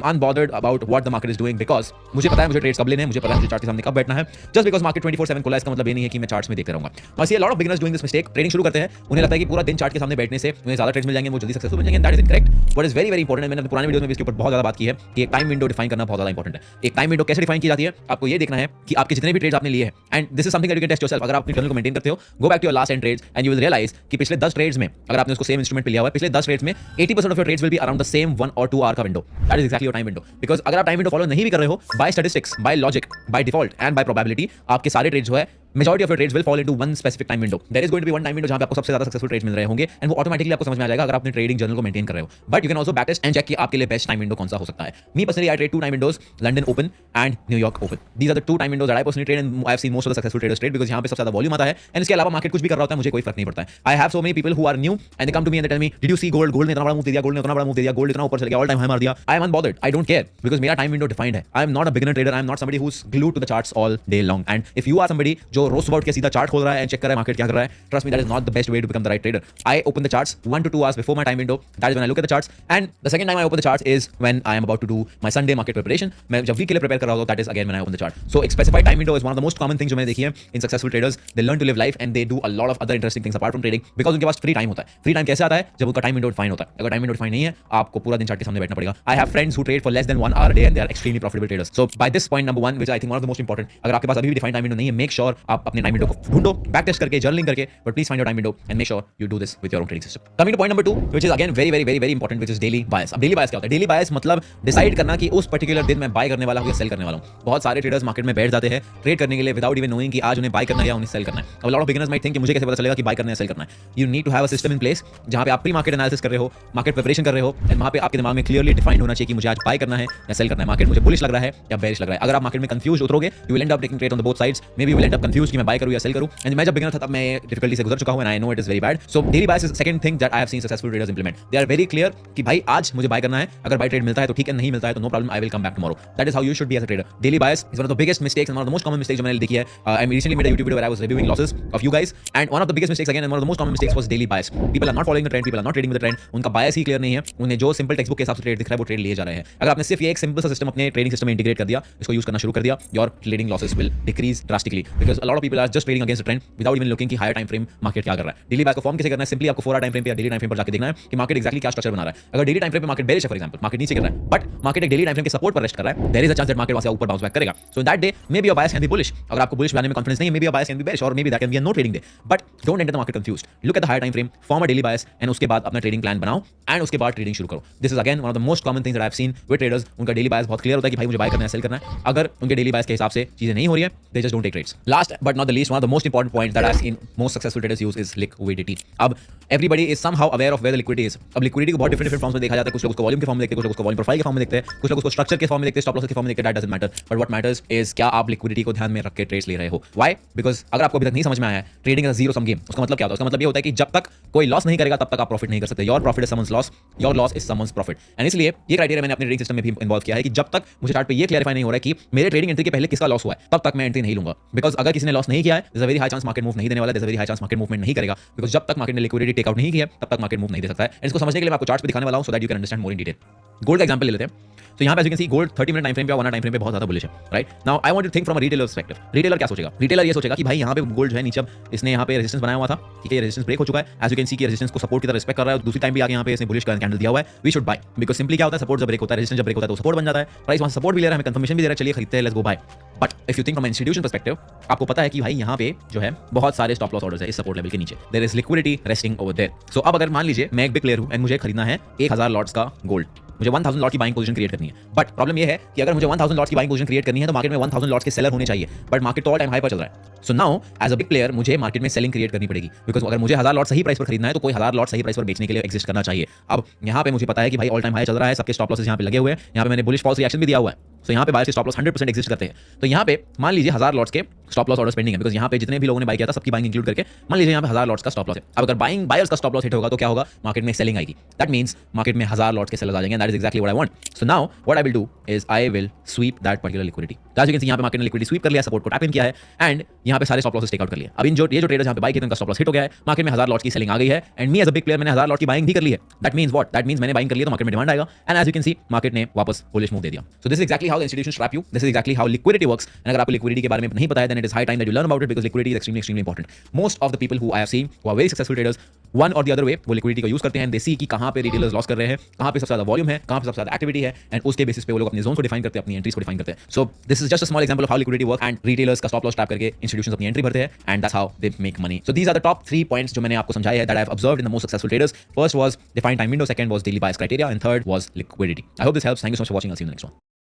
Unbothered about what the market is doing because मुझे पता है मुझे ट्रेड्स कब लेने हैं, मुझे पता है मुझे चार्ट के सामने कब बैठना है। जस्ट बिकॉज मार्केट 24/7 खुला है इसका मतलब ये नहीं है कि मैं चार्ट्स में देखते रहूंगा। बस ये lot of beginners doing this mistake, trading शुरू करते हैं, उन्हें लगता है कि पूरा दिन चार्ट के सामने बैठने से उन्हें ज्यादा ट्रेड्स मिल जाएंगे, वो जल्दी सक्सेसफुल बन जाएंगे। That is incorrect. What is very very important, मैंने पुराने वीडियो में भी इसके ऊपर बहुत ज्यादा बात की है कि एक टाइम विंडो डिफाइन करना बहुत ज्यादा इंपॉर्टेंट है। एक टाइम विंडो कैसे डिफाइन की जाती है, आपको ये देखना है कि आपके जितने भी ट्रेड्स आपने लिए हैं, and this is something that you can test yourself. अगर आप अपने जर्नल को मेंटेन करते हो, go back to your last 10 trades and you will realise कि पिछले 10 ट्रेड्स में अगर आपने उसको सेम इंस्ट्रूमेंट पे लिया हुआ है, पिछले 10 ट्रेड्स में 80% of your trades will be around the same 1 और 2 आवर का window. That is exactly your time window. Because अगर आप टाइम विंडो फॉलो नहीं भी कर रहे हो, by statistics, by logic, by default and by probability, आपके सारे ट्रेड्स जो है majority of your trades will fall into one specific time window. There is going to be one time window जहां पे आपको सबसे ज्यादा सक्सेसफुल ट्रेड्स मिल रहे होंगे एंड वो ऑटोमेटिकली आपको समझ में आ जाएगा अगर आप अपने ट्रेडिंग जर्नल को मेंटेन कर रहे हो। But you can also back test and check कि आपके लिए बेस्ट टाइम विंडो कौन सा हो सकता है। Me personally I trade 2 time windows, London open and New York open. These are the 2 time windows that I personally trade and I have seen most of the successful traders trade because यहां पे सबसे ज्यादा volume आता है and इसके अलावा market कुछ भी कर रहा होता है मुझे कोई फर्क नहीं पड़ता है। I have so many people who are new and they come to me and they tell me did you see gold, gold ने इतना बड़ा मूव दे दिया, गोल्ड ने इतना बड़ा मूव दे दिया, गोल्ड इतना ऊपर चल गया, ऑल टाइम हाई मार दिया। I am unbothered, I don't care because मेरा टाइम विंडो डिफाइंड है। I am not a beginner trader, I am not somebody who is glued to the charts all day long. And if you are somebody जो रोज सुबह उठ के सीधा chart खोल रहा है एंड चेक कर रहा है मार्केट क्या कर रहा है, trust me, that is not the best way to become the right trader. I open the charts 1 to 2 hours before my time window. That is when I look at the charts. And the second time I open the charts is when I am about to do my Sunday market preparation. मैं जब week के लिए prepare कर रहा हूँ, that is again when I open the chart. So एक specified time window is one of the most common things जो मैंने देखी है in successful traders. They learn to live life and they do a lot of other interesting things apart from trading because उनके पास free time होता है। Free time कैसे आता है? जब उनका time window define होता है। अगर time window define नहीं है, आपको पूरा दिन चार्ट के सामने बैठना पड़ेगा। I have friends who trade for less than 1 hour a day and they are extremely profitable traders. So by this point number 1, which I think one of the most important, अगर आपके पास अभी भी defined time window नहीं है, make sure आप अपने time window को ढूंढो, back test करके, journaling करके, but please find your time window and make sure you do this with your own trading system. Coming to point number 2, which is again very important, which is daily bias. अब daily bias क्या होता है? Daily bias मतलब decide करना कि उस particular दिन मैं बाय करने वाला हूं या सेल करने वाला हूं। बहुत सारे ट्रेडर्स मार्केट में बैठ जाते हैं ट्रेड करने के लिए विदाउट इवन नोइंग कि आज उन्हें बाय करना है या उन्हें सेल करना है। अब lot of beginners might think कि मुझे कैसे पता चलेगा कि बाय करना है या सेल करना है। You need to have a system in place जहां पे आप प्री मार्केट एनालिसिस कर रहे हो, मार्केट प्रिपरेशन कर रहे हो एंड वहां पे आपके दिमाग में क्लियरली डिफाइंड होना चाहिए कि मुझे आज बाय करना है या सेल करना है। मार्केट मुझे बुलिश लग रहा है या बेरिश लग रहा है। अगर आप मार्केट में कंफ्यूज उतरोगे, you will end up taking trade on the both sides. Maybe you will end up confuse कि मैं बाय करूं या सेल करूं। एंड मैं जब बिगिनर था तब मैं डिफिकल्टी से गुजर चुका हूं and I know it is very bad. So daily bias is second thing that I have seen successful traders implement. They are very clear कि भाई आज मुझे बाय करना है, अगर बाय ट्रेड मिलता है तो ठीक है, नहीं मिलता है तो no problem, I will come back tomorrow. That is how you should be as a trader. Daily bias is one of the biggest mistakes and one of the most common mistakes जो मैंने देखी है। I recently made a YouTube video where I was reviewing losses of you guys and one of the biggest mistakes again and one of the most common mistakes was daily bias. People are not following the trend, people are not trading with the trend. उनका बायस ही clear नहीं है, उन्हें जो simple text book के हिसाब से trade दिख रहा है वो ट्रेड लिए जा रहे हैं। अगर आपने सिर्फ ये एक सिंपल सा सिस्टम अपने ट्रेडिंग सिस्टम में इंटीग्रेट कर दिया, इसको यूज करना शुरू कर दिया, your trading losses will decrease drastically because a lot of people are just trading against the trend without even looking कि हायर टाइम फ्रेम मार्केट क्या कर रहा है। डेली बायस को फॉर्म कैसे करना है? सिंपली आपको 4 आवर टाइम फ्रेम पे या डेली टाइम फ्रेम पर जाकर देखना है कि मार्केट एक्जैक्टली क्या स्ट्रक्चर बना रहा है। अगर डेली टाइम फ्रेम पे मार्केट बेरिश है फॉर एग्जांपल, मार्केट नीचे गिर रहा है, बट मार्केट एक डेली टाइम फ्रेम के सपोर्ट पर रेस्ट कर रहा है, there is a chance that market वहां से ऊपर बाउंस बैक करेगा। So in that day maybe your bias can be bullish. अगर आपको बुलिश बनाने में कॉन्फिडेंस नहीं है, maybe your bias can be bearish और may be that can be a no trading day. But don't enter the market confused, look at the higher time frame, form a daily bias and उसके बाद अपना trading plan बनाओ and उसके बाद trading शुरू करो। This is again one of the most common things that I have seen with traders. उनका daily बायस बहुत क्लियर होता है कि भाई मुझे बाय करना है, सेल करना है। अगर उनके डेली बायस के हिसाब से चीजें नहीं हो रही है, they just don't take trades. Last but not the least, one of the most important point that I have seen most successful traders use is liquidity. अब everybody is somehow aware of where the liquidity is. अब liquidity को बहुत different forms में देखा जाता है। कुछ लोग उसको वॉल्यूम के फॉर्म में देखते हैं, कुछ लोग उसको वॉल्यूम प्रोफाइल के फॉर्म में देखते हैं, कुछ लोग उसको स्ट्रक्चर के फॉर्म में देखते हैं, स्टॉप लॉस के फॉर्म में देखते हैं। That doesn't matter, but what matters is क्या आप लिक्विडिटी को ध्यान में रख के ट्रेड्स ले रहे हो। व्हाई? बिकॉज अगर आपको अभी तक नहीं समझ में आया है, trading is a zero sum game. उसका मतलब क्या होता है? उसका मतलब ये होता है कि जब तक कोई लॉस नहीं करेगा तब तक आप प्रॉफिट नहीं कर सकते। Your profit is someone's loss, your loss is someone's profit. And इसलिए ये क्राइटेरिया मैंने अपने ट्रेडिंग सिस्टम में भी इन्वॉल्व किया है कि जब तक मुझे चार्ट पे ये क्लैरिफाई नहीं हो रहा है कि मेरे ट्रेडिंग एंट्री के पहले किसका लॉस हुआ है, तब तक मैं एंट्री नहीं लूंगा। बिकॉज अगर किसी ने लॉस नहीं किया है, there is a very high chance market move नहीं देने वाला है, there is a very high chance market movement नहीं करेगा। बिकॉज जब तक मार्केट ने लिक्विडिटी टेक आउट नहीं किया तब तक मार्केट मूव नहीं दे सकता है। एंड इसको समझने के लिए मैं आपको चार्ट्स पे दिखाने वाला हूं so that you can understand more in detail. Gold का एग्जांपल ले लेते हैं। तो यहाँ पे you can C gold 30 minute time frame पे और 1 आवर टाइम फ्रेम पे बहुत ज्यादा बुलिश है, right? Now I want to think from a retailer perspective. Retailer क्या सोचेगा? रिटेलर ये सोचेगा कि भाई यहाँ पे गोल्ड जो है नीचे, इसने यहाँ पे रेजिस्टेंस बनाया हुआ था, ठीक है, ये रेजिस्टेंस ब्रेक हो चुका है। एज यू कैन सी कि रेजिस्टेंस को सपोर्ट की तरह रिस्पेक्ट कर रहा है, दूसरी टाइम भी आगे यहाँ पे इसने बुलिश कैंडल दिया हुआ है, we should buy. Because simply क्या होता है, सपोर्ट जब ब्रेक होता है, रेजिस्टेंस जब ब्रेक होता है तो सपोर्ट बन जाता है, प्राइस वहां सपोर्ट भी ले रहा है, हमें कंफर्मेशन भी दे रहा है, चलिए खरीदते हैं, let's go buy. But if you think from institution perspective, आपको पता है कि भाई यहाँ पे जो है बहुत सारे स्टॉप लॉस ऑर्डर्स है इस सपोर्ट लेवल के नीचे, there is liquidity resting over there. So अब अगर मान लीजिए मैं एक बिग प्लेयर हूं एंड मुझे खरीदना है 1000 लॉट्स का गोल्ड, मुझे 1000 लॉट की बाइंग पोजीशन क्रिएट करनी है। बट प्रॉब्लम ये है कि अगर मुझे 1000 लॉट्स की बाइंग पोजीशन क्रिएट करनी है तो मार्केट में 1000 लॉट्स के सेलर होने चाहिए, बट मार्केट तो ऑल टाइम हाई पर चल रहा है। So now as a big player मुझे मार्केट में सेलिंग क्रिएट करनी पड़ेगी। बिकॉज अगर मुझे 1000 लॉट सही प्राइस पर खरीदना है तो कोई 1000 लॉट सही प्राइस पर बेचने के लिए एग्जिस्ट करना चाहिए। अब यहाँ पे मुझे पता है कि भाई ऑल टाइम हाई चल रहा है, सबके स्टॉप लॉसेस यहाँ पे लगे हुए हैं, यहाँ पे मैंने बुलिश फॉल्स रिएक्शन भी दिया हुआ है। सो यहाँ पे बायर्स के स्टॉप लॉस 100% एग्जिस्ट करते हैं। तो यहाँ पे मान लीजिए 1000 लॉट्स के स्टॉप लॉस ऑर्डर्स पेंडिंग है, बिकॉज यहाँ पे जितने भी लोगों ने बाय किया था सबकी बाइंग इंक्लूड करके मान लीजिए यहाँ पे 1000 लॉट्स का स्टॉप लॉस है। अब अगर बायर्स का स्टॉप लॉस हिट होगा तो क्या होगा? मार्केट में सेलिंग आएगी। दैट मींस मार्केट में 1000 लॉट्स के सेलर्स आ जाएंगे। That is exactly what I want. So now what I will do is I will sweep that particular liquidity. As you can see, यहाँ पे मार्केट ने liquidity SVEEP कर लिया, support को tap in किया है एंड यहाँ पे सारे स्टॉप लॉसेस टेक आउट कर लिया. अब इन जो ट्रेडर्स यहाँ पे बाई किए उनका स्टॉप लॉस हिट हो गया है, मार्केट में 1000 लॉट्स की सेलिंग आ गई है and me as a big player मैंने 1000 लॉट की बाइंग भी कर ली है. That means what? That means मैंने बाइंग कर लिया तो मार्केट में डिमांड आएगा and as you can see market ने वापस बुलिश मूव दे दिया. So this is actually how the institution trap you. This is actually how liquidity works. And अगर आपको लिक्विडिटी के बारे में नहीं पता है then it is high time that you learn about it because liquidity is extremely important. Most of the people who I have seen who are very successful traders one और the other way वो liquidity का use करते हैं. दे सी कि कहां पे retailers loss कर रहे हैं, कहां पे सबसे ज्यादा वॉल्यूम है, कहां पे सबसे ज्यादा एक्टिविटी है एंड उसके बेसिस पे वो लोग अपने जोन को डिफाइन करते हैं, अपनी एंट्रीज को डिफाइन करते हैं. So this is just a small example of how liquidity work and retailers का स्टॉप लॉस ट्रैप करके इंस्टीट्यूशंस अपनी एंट्री भरते हैं and that's how they make money. So these are the top 3 points जो मैंने आपको समझाए हैं that I have observed in the most successful traders. First was define time window, second was daily bias criteria and third was liquidity. I hope this helps. Thank you so much for watching. I'll see you in the next one.